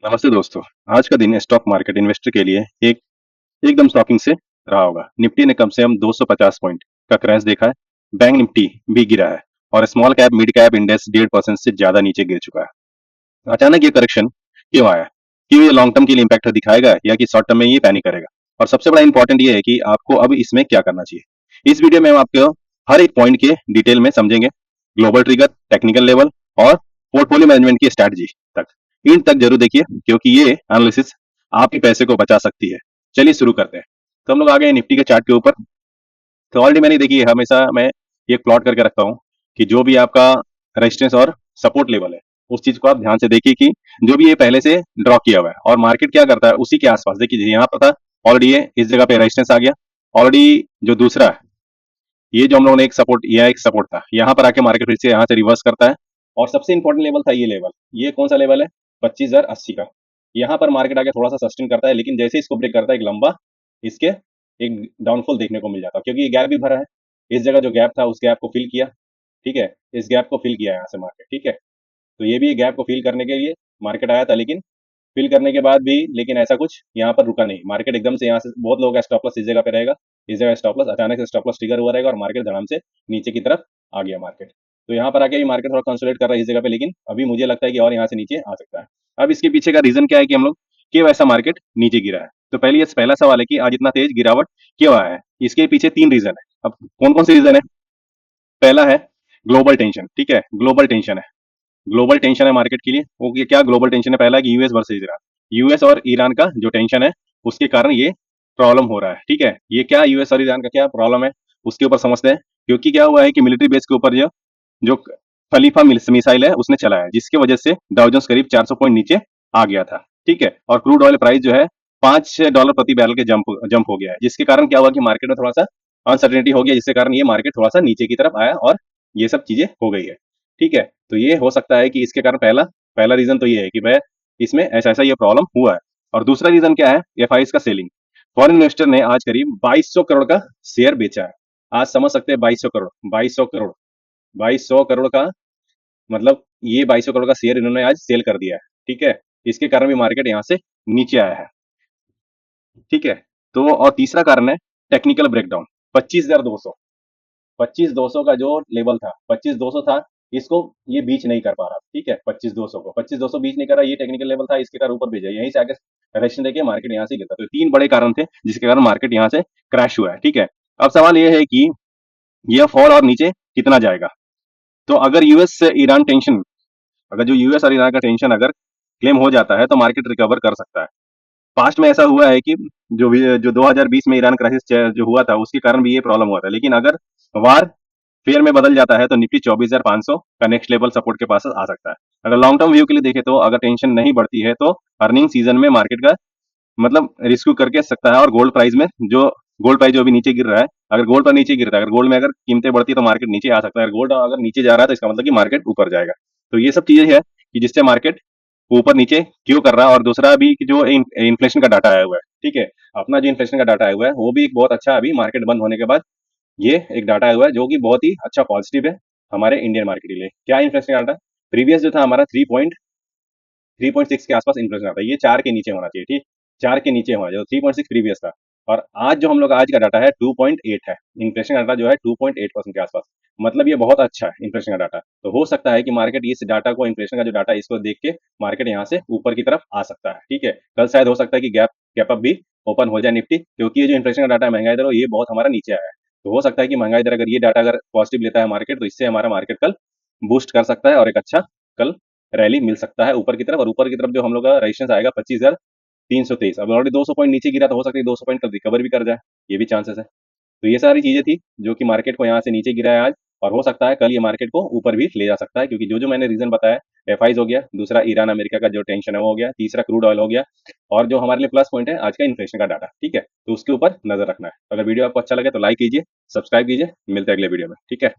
नमस्ते दोस्तों। आज का दिन स्टॉक मार्केट इन्वेस्टर के लिए एक एकदम शॉकिंग से रहा होगा। निफ्टी ने कम से कम 250 पॉइंट का क्रैश देखा है। बैंक निफ्टी भी गिरा है और small cap mid cap index 1.5% से ज्यादा नीचे गिर चुका है। अचानक ये करेक्शन क्यों आया? क्यों ये लॉन्ग टर्म के लिए इम्पैक्ट दिखाएगा या कि शॉर्ट टर्म में ये पैनिक करेगा? और सबसे बड़ा इंपॉर्टेंट ये है कि आपको अब इसमें क्या करना चाहिए। इस वीडियो में हम आपको हर एक पॉइंट के डिटेल में समझेंगे। ग्लोबल ट्रिगर, टेक्निकल लेवल और पोर्टफोलियो मैनेजमेंट की स्ट्रैटेजी तक। इन तक जरूर देखिए क्योंकि ये एनालिसिस आपके पैसे को बचा सकती है। चलिए शुरू करते हैं। तो हम लोग आ गए निफ्टी के चार्ट के ऊपर। तो ऑलरेडी मैंने देखिए हमेशा मैं एक प्लॉट करके रखता हूँ कि जो भी आपका रेजिस्टेंस और सपोर्ट लेवल है उस चीज को आप ध्यान से देखिए कि जो भी ये पहले से ड्रॉ किया हुआ है और मार्केट क्या करता है उसी के आसपास देखिए यहाँ पर था। ऑलरेडी ये इस जगह पे रेजिस्टेंस आ गया। ऑलरेडी जो दूसरा है, ये जो हम लोगों ने एक सपोर्ट, यह एक सपोर्ट था, यहाँ पर आके मार्केट फिर से यहाँ से रिवर्स करता है। और सबसे इंपॉर्टेंट लेवल था ये लेवल। ये कौन सा लेवल है? 25,080 का। यहाँ पर मार्केट आके थोड़ा सा सस्टेन करता है लेकिन जैसे इसको ब्रेक करता है एक लंबा इसके एक डाउनफॉल देखने को मिल जाता है क्योंकि ये गैप भी भरा है। इस जगह जो गैप था उस गैप को फिल किया। ठीक है, इस गैप को फिल किया यहाँ से मार्केट। ठीक है, तो ये भी गैप को फिल करने के लिए मार्केट आया था लेकिन फिल करने के बाद भी लेकिन ऐसा कुछ यहाँ पर रुका नहीं। मार्केट एकदम से यहाँ से बहुत लोगों का स्टॉप लॉस इस जगह पे रहेगा। इस जगह स्टॉप लॉस अचानक से स्टॉप लॉस ट्रिगर हुआ रहेगा और मार्केट धड़ाम से नीचे की तरफ आ गया मार्केट। तो यहाँ पर आके भी मार्केट थोड़ा कंसोलिडेट कर रहा है इस जगह पे लेकिन अभी मुझे लगता है कि और यहाँ से नीचे आ सकता है। अब इसके पीछे का रीजन क्या है कि हम लोग क्यों ऐसा मार्केट नीचे गिरा है। तो पहले ये पहला सवाल है कि आज इतना तेज गिरावट क्यों आया है। इसके पीछे तीन रीजन है। अब कौन कौन से रीजन है? पहला है ग्लोबल टेंशन। ठीक है, ग्लोबल टेंशन है। ग्लोबल टेंशन है मार्केट के लिए। वो ये क्या ग्लोबल टेंशन है? पहला कि यूएस वर्सेस ईरान। यूएस और ईरान का जो टेंशन है उसके कारण ये प्रॉब्लम हो रहा है। ठीक है, ये क्या यूएस और ईरान का क्या प्रॉब्लम है उसके ऊपर समझते हैं। क्योंकि क्या हुआ है कि मिलिट्री बेस के ऊपर जो जो खलीफा मिसाइल है उसने चलाया है जिसकी वजह से डाउ जोन्स करीब 400 पॉइंट नीचे आ गया था। ठीक है, और क्रूड ऑयल प्राइस जो है $5 प्रति बैरल के जंप हो गया है जिसके कारण क्या हुआ कि मार्केट में थोड़ा सा अनसर्टेनिटी हो गया जिसके कारण ये मार्केट थोड़ा सा नीचे की तरफ आया और ये सब चीजें हो गई है। ठीक है, तो ये हो सकता है कि इसके कारण पहला पहला रीजन तो ये है कि भाई इसमें ऐसा ऐसा ये प्रॉब्लम हुआ है। और दूसरा रीजन क्या है? एफआईएस का सेलिंग। फॉरेन इन्वेस्टर ने आज करीब 2200 करोड़ का शेयर बेचा है। आज समझ सकते हैं 2200 करोड़, 2200 करोड़, 2200 करोड़ का मतलब ये 2200 करोड़ का शेयर इन्होंने आज सेल कर दिया है। ठीक है, इसके कारण भी मार्केट यहाँ से नीचे आया है। ठीक है, तो और तीसरा कारण है टेक्निकल ब्रेकडाउन। 25,200, 25,200 का जो लेवल था, 25,200 था, इसको ये बीच नहीं कर पा रहा। ठीक है, 25,200 को 25,200 बीच नहीं कर रहा। ये टेक्निकल लेवल था, इसके कारण ऊपर भेजा, यहीं से आगे करेक्शन देखिए मार्केट यहाँ से गिरता। तो तीन बड़े कारण थे जिसके कारण मार्केट यहाँ से क्रैश हुआ है। ठीक है, अब सवाल ये है कि यह फॉल और नीचे कितना जाएगा। तो अगर यूएस से ईरान टेंशन, अगर जो यूएस और ईरान का टेंशन अगर क्लेम हो जाता है तो मार्केट रिकवर कर सकता है। पास्ट में ऐसा हुआ है कि जो 2020 में ईरान क्राइसिस जो हुआ था उसके कारण भी ये प्रॉब्लम हुआ था। लेकिन अगर वार फेयर में बदल जाता है तो निफ्टी 24,500 का नेक्स्ट लेवल सपोर्ट के पास आ सकता है। अगर लॉन्ग टर्म व्यू के लिए देखें तो अगर टेंशन नहीं बढ़ती है तो अर्निंग सीजन में मार्केट का मतलब रिस्क करके सकता है। और गोल्ड प्राइस में जो गोल्ड प्राइस जो अभी नीचे गिर रहा है, अगर गोल्ड पर नीचे गिरता है, अगर गोल्ड में अगर कीमतें बढ़ती है तो मार्केट नीचे आ सकता है। अगर गोल्ड अगर नीचे जा रहा है तो इसका मतलब कि मार्केट ऊपर जाएगा। तो ये सब चीजें है कि जिससे मार्केट ऊपर नीचे क्यों कर रहा है। और दूसरा भी कि जो इन्फ्लेशन का डाटा आया हुआ है। ठीक है, अपना जो इन्फ्लेशन का डाटा आया हुआ है वो भी एक बहुत अच्छा, अभी मार्केट बंद होने के बाद ये एक डाटा आया हुआ है जो कि बहुत ही अच्छा पॉजिटिव है हमारे इंडियन मार्केट के लिए। क्या इन्फ्लेशन का डाटा? प्रीवियस जो था हमारा 3.6 के आसपास इन्फ्लेशन आता है। ये 4 के नीचे होना चाहिए। ठीक, 4 के नीचे होना चाहिए। 3.6 प्रीवियस था और आज जो हम लोग आज का डाटा है 2.8 है। इन्फ्लेशन का डाटा जो है 2.8% के आसपास, मतलब ये बहुत अच्छा है इन्फ्लेशन का डाटा। तो हो सकता है कि मार्केट इस डाटा को, इन्फ्लेशन का जो डाटा है इसको देख के मार्केट यहाँ से ऊपर की तरफ आ सकता है। ठीक है, कल शायद हो सकता है कि गैप गैप अप भी ओपन हो जाए निफ्टी, क्योंकि ये जो इन्फ्लेशन का डाटा है महंगाई दर ये बहुत हमारा नीचे आया है। तो हो सकता है कि महंगाई दर अगर ये डाटा अगर पॉजिटिव लेता है मार्केट तो इससे हमारा मार्केट कल बूस्ट कर सकता है और एक अच्छा कल रैली मिल सकता है ऊपर की तरफ। और ऊपर की तरफ जो हम लोग का रजिस्टेंस आएगा 25,323। अब ऑलरेडी 200 पॉइंट नीचे गिरा तो हो सकता है 200 पॉइंट कल रिकवर भी कर जाए, ये भी चांसेस है। तो ये सारी चीजें थी जो कि मार्केट को यहाँ से नीचे गिरा है आज। और हो सकता है कल ये मार्केट को ऊपर भी ले जा सकता है क्योंकि जो जो मैंने रीजन बताया, एफआईज हो गया, दूसरा ईरान अमेरिका का जो टेंशन है वो हो गया, तीसरा क्रूड ऑयल हो गया, और जो हमारे लिए प्लस पॉइंट है आज का इन्फ्लेशन का डाटा। ठीक है, तो उसके ऊपर नजर रखना है। अगर वीडियो आपको अच्छा लगे तो लाइक कीजिए, सब्सक्राइब कीजिए। मिलते हैं अगले वीडियो में। ठीक है।